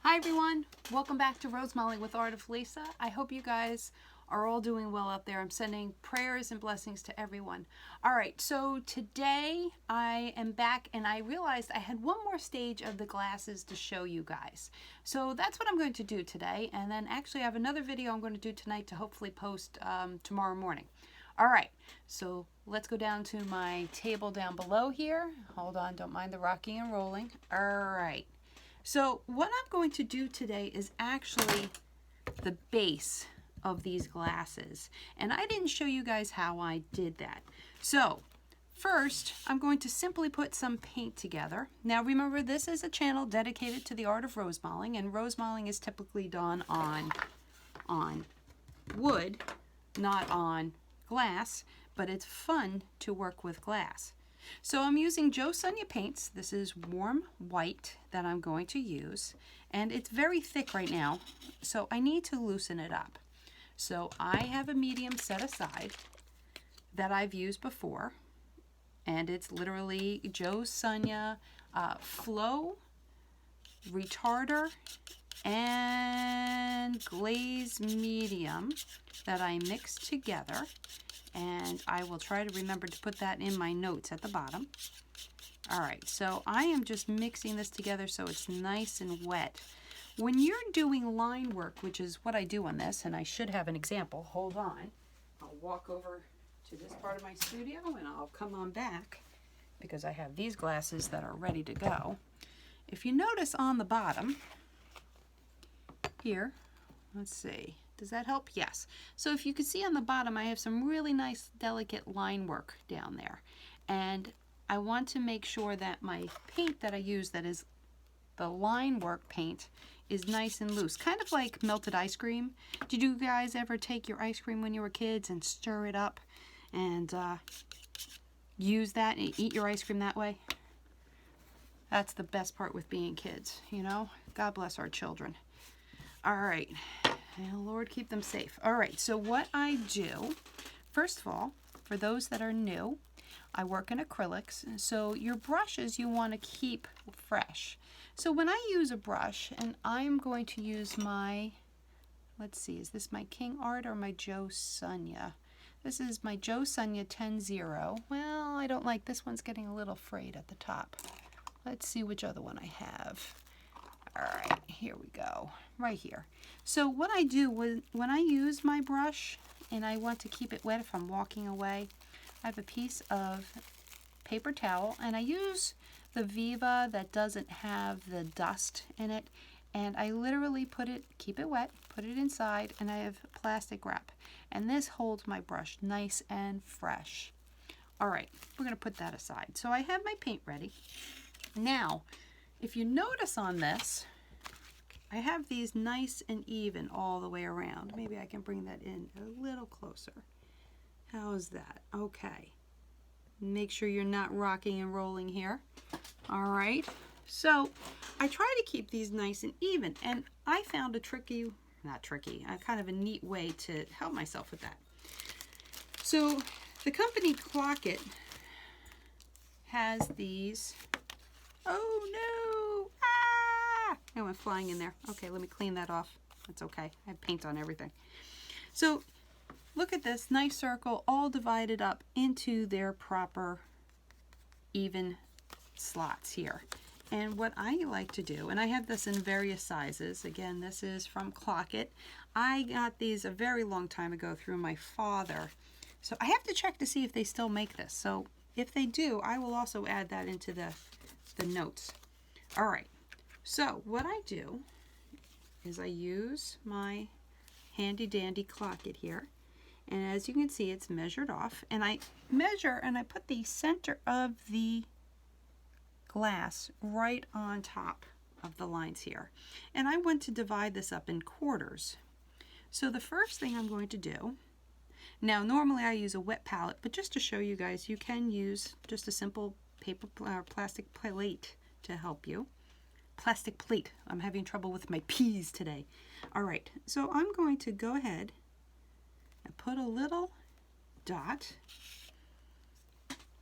Hi everyone, welcome back to Rosemaling with Art of Lisa. I hope you guys are all doing well out there. I'm sending prayers and blessings to everyone. Alright, so today I am back and I realized I had one more stage of the glasses to show you guys. So that's what I'm going to do today, and then actually I have another video I'm going to do tonight to hopefully post tomorrow morning. Alright, so let's go down to my table down below here. Hold on, don't mind the rocking and rolling. Alright. So what I'm going to do today is actually the base of these glasses. And I didn't show you guys how I did that. So first, I'm going to simply put some paint together. Now remember, this is a channel dedicated to the art of rosemaling, and rosemaling is typically done on wood, not on glass, but it's fun to work with glass. So I'm using Jo Sonja paints. This is warm white that I'm going to use, and it's very thick right now, so I need to loosen it up. So I have a medium set aside that I've used before, and it's literally Jo Sonja Flow, Retarder, and Glaze medium that I mixed together. And I will try to remember to put that in my notes at the bottom. Alright, so I am just mixing this together so it's nice and wet. When you're doing line work, which is what I do on this, and I should have an example, hold on. I'll walk over to this part of my studio and I'll come on back because I have these glasses that are ready to go. If you notice on the bottom here, let's see. Does that help? Yes. So if you can see on the bottom, I have some really nice delicate line work down there. And I want to make sure that my paint that I use, that is the line work paint, is nice and loose. Kind of like melted ice cream. Did you guys ever take your ice cream when you were kids and stir it up and use that and eat your ice cream that way? That's the best part with being kids, you know? God bless our children. All right. And Lord, keep them safe. All right, so what I do, first of all, for those that are new, I work in acrylics, so your brushes you want to keep fresh. So when I use a brush, and I'm going to use my, let's see, is this my King Art or my Jo Sonja? This is my Jo Sonja 10-0. Well, I don't like, this one's getting a little frayed at the top. Let's see which other one I have. All right, here we go, right here. So what I do when I use my brush and I want to keep it wet if I'm walking away, I have a piece of paper towel and I use the Viva that doesn't have the dust in it, and I literally put it, keep it wet, put it inside, and I have plastic wrap. And this holds my brush nice and fresh. All right, we're gonna put that aside. So I have my paint ready. Now, if you notice on this, I have these nice and even all the way around. Maybe I can bring that in a little closer. How's that? Okay. Make sure you're not rocking and rolling here. All right. So I try to keep these nice and even, and I found a kind of a neat way to help myself with that. So the company Klockit has these. Oh no! Ah! I went flying in there. Okay, let me clean that off. That's okay. I have paint on everything. So look at this nice circle all divided up into their proper even slots here. And what I like to do, and I have this in various sizes. Again, this is from Klockit. I got these a very long time ago through my father. So I have to check to see if they still make this. So if they do, I will also add that into the notes. All right, so what I do is I use my handy dandy Klockit here, and as you can see, it's measured off, and I measure and I put the center of the glass right on top of the lines here, and I want to divide this up in quarters. So the first thing I'm going to do, now normally I use a wet palette, but just to show you guys, you can use just a simple paper or plastic plate to help you. Plastic plate. I'm having trouble with my P's today. All right, so I'm going to go ahead and put a little dot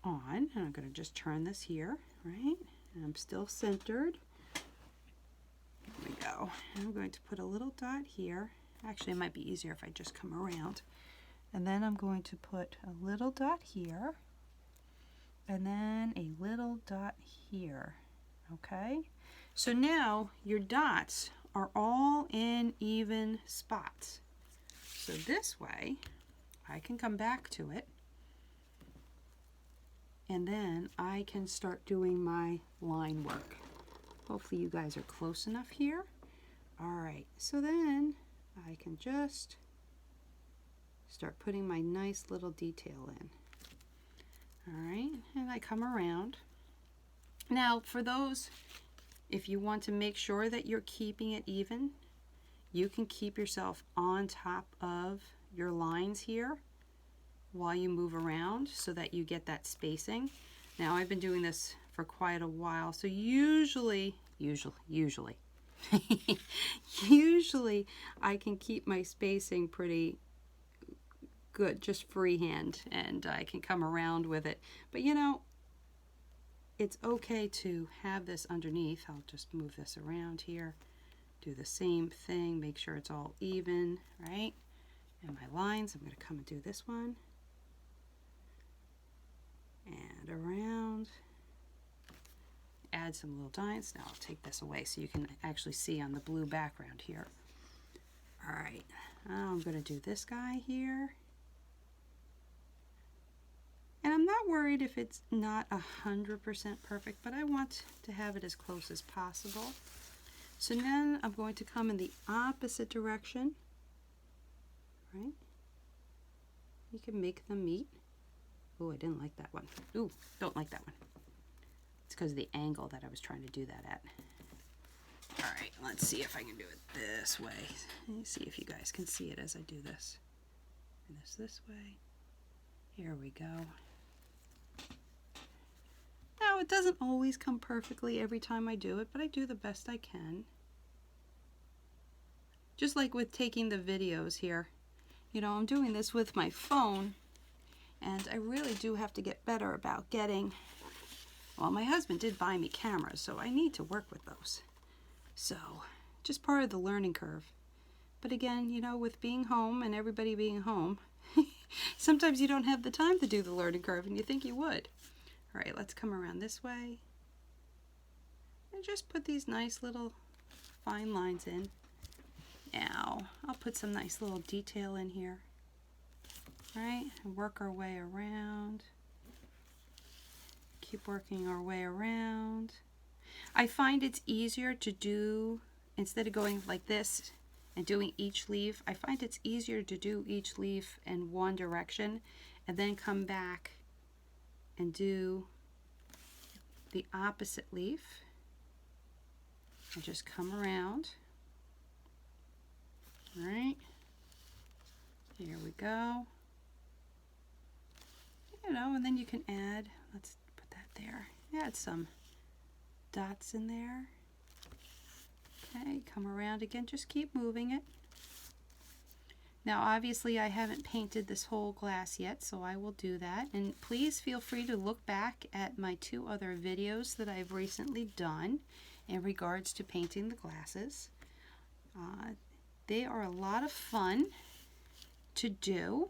on, and I'm going to just turn this here, right? And I'm still centered. There we go. go. I'm going to put a little dot here. Actually, it might be easier if I just come around. And then I'm going to put a little dot here. And then a little dot here. Okay? So now your dots are all in even spots. So this way, I can come back to it. And then I can start doing my line work. Hopefully you guys are close enough here. All right, so then I can just start putting my nice little detail in. All right, and I come around. Now for those, if you want to make sure that you're keeping it even, you can keep yourself on top of your lines here while you move around so that you get that spacing. Now I've been doing this for quite a while, so usually usually I can keep my spacing pretty good, just freehand, and I can come around with it. But you know, it's okay to have this underneath. I'll just move this around here, do the same thing, make sure it's all even, right? And my lines, I'm going to come and do this one. And around. Add some little dots. Now I'll take this away so you can actually see on the blue background here. All right, I'm going to do this guy here. And I'm not worried if it's not 100% perfect, but I want to have it as close as possible. So then I'm going to come in the opposite direction, right? You can make them meet. Oh, I didn't like that one. Ooh, don't like that one. It's because of the angle that I was trying to do that at. All right, let's see if I can do it this way. Let me see if you guys can see it as I do this. And this way. Here we go. Now, it doesn't always come perfectly every time I do it, but I do the best I can. Just like with taking the videos here. You know, I'm doing this with my phone, and I really do have to get better about getting, well, my husband did buy me cameras, so I need to work with those. So, just part of the learning curve. But again, you know, with being home and everybody being home, sometimes you don't have the time to do the learning curve, and you think you would. All right, let's come around this way. And just put these nice little fine lines in. Now, I'll put some nice little detail in here. All right, and work our way around. Keep working our way around. I find it's easier to do, instead of going like this and doing each leaf, I find it's easier to do each leaf in one direction and then come back and do the opposite leaf and just come around. All right, here we go. You know, and then you can add, let's put that there, add some dots in there. Okay, come around again, just keep moving it. Now obviously I haven't painted this whole glass yet, so I will do that. And please feel free to look back at my 2 other videos that I've recently done in regards to painting the glasses. They are a lot of fun to do,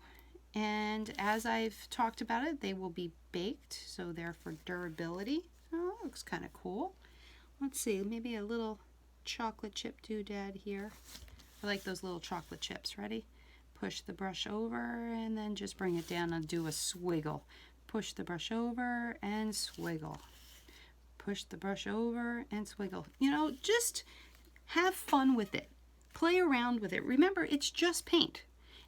and as I've talked about it, they will be baked, so they're for durability. Oh, that looks kind of cool. Let's see, maybe a little chocolate chip doodad here. I like those little chocolate chips. Ready? Push the brush over and then just bring it down and do a swiggle. Push the brush over and swiggle. Push the brush over and swiggle. You know, just have fun with it. Play around with it. Remember, it's just paint.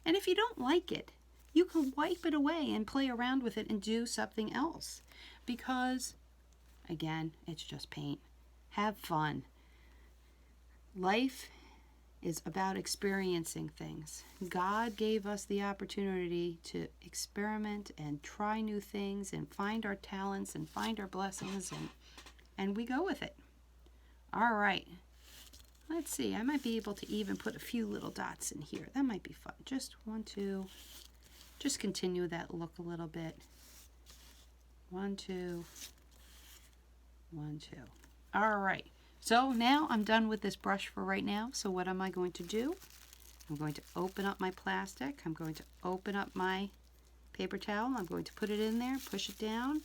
And if you don't like it, you can wipe it away and play around with it and do something else. Because, again, it's just paint. Have fun. Life is about experiencing things. God gave us the opportunity to experiment and try new things and find our talents and find our blessings, and we go with it. All right. Let's see. I might be able to even put a few little dots in here. That might be fun. Just 1, 2. Just continue that look a little bit. 1, 2. 1, 2. All right. So now I'm done with this brush for right now. So what am I going to do? I'm going to open up my plastic. I'm going to open up my paper towel. I'm going to put it in there, push it down,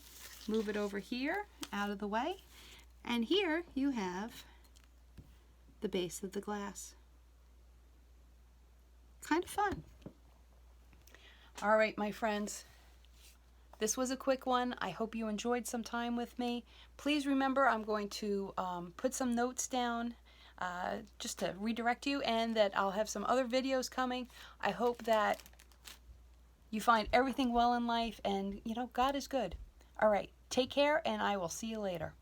move it over here, out of the way. And here you have the base of the glass. Kind of fun. All right, my friends. This was a quick one. I hope you enjoyed some time with me. Please remember, I'm going to put some notes down just to redirect you, and that I'll have some other videos coming. I hope that you find everything well in life, and you know, God is good. All right, take care, and I will see you later.